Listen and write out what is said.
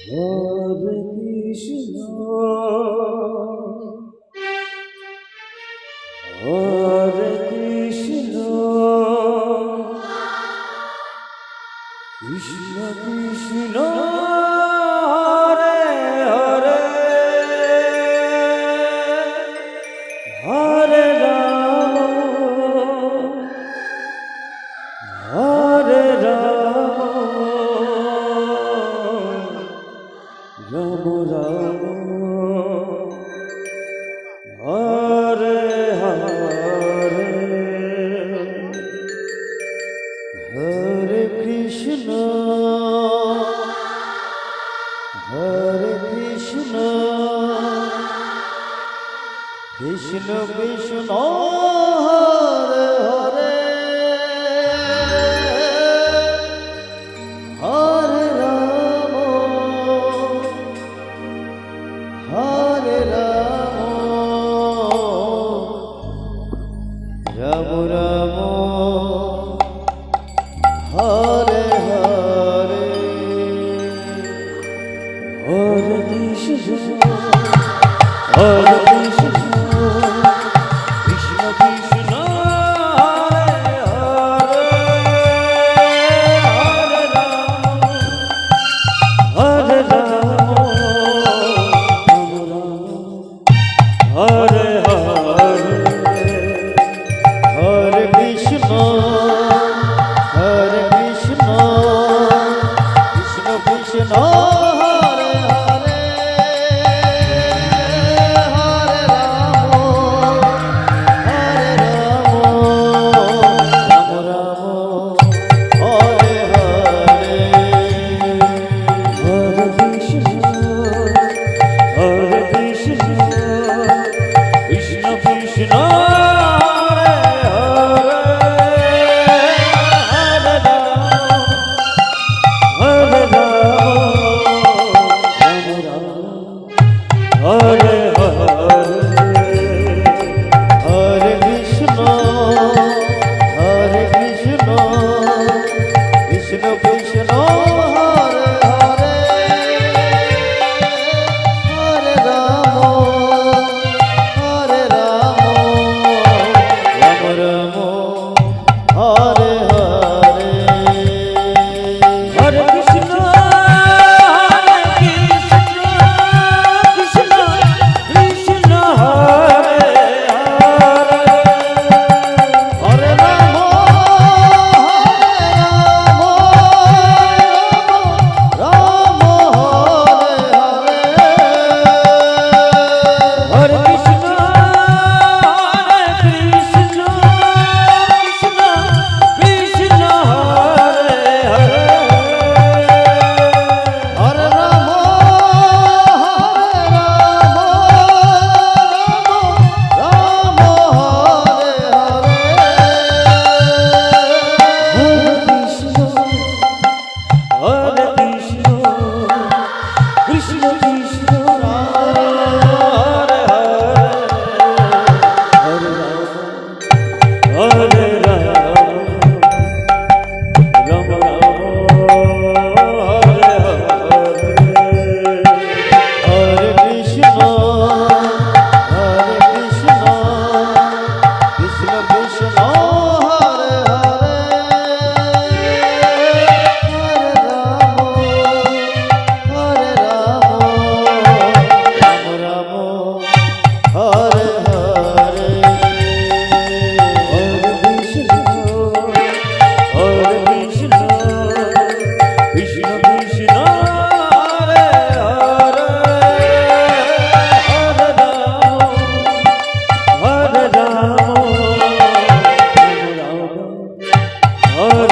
Hare Krishna, Hare Krishna, Krishna Krishna, Hare Hare, Hare Rama, Hare Rama, Rama Rama, Hare Hare, Hare Krishna, Hare Krishna, Krishna Krishna, Hare Hare, Hare Rama, Hare Rama, Rama Rama, Hare Hare, Hare Krishna, Hare Krishna, Krishna Krishna, Hare Hare, Hare Rama, Hare Hare, Hare Krishna, Hare Krishna, Krishna Krishna, Hare Hare, Hare Rama, Hare Rama, Rama Rama, Hare Hare, Hare Krishna, Hare Krishna, Krishna Krishna, Hare Hare, Hare Rama, Hare Rama, Rama Rama, Hare Hare, Hare Krishna, Hare Krishna, Krishna Krishna, Hare Hare, Hare Rama, Hare Rama, Rama Rama, Hare Hare, Hare Krishna, Hare Krishna, Krishna Krishna, Hare Hare, Hare Rama, Rama Hare Hare, Hare Krishna, Hare Krishna, Krishna Krishna, Hare Hare, Hare Rama, Rama Hare Hare, Hare Krishna, Krishna Krishna, Hare Hare, Hare Rama, Rama Rama, Hare Hare, Hare Krishna, Hare Krishna, Krishna Krishna, Hare Hare, Hare Rama, Hare Rama, Rama Rama, Hare Hare, Hare Krishna, Hare Krishna, Krishna Krishna, Hare Hare, Hare Rama, Hare Rama, Rama Rama, Hare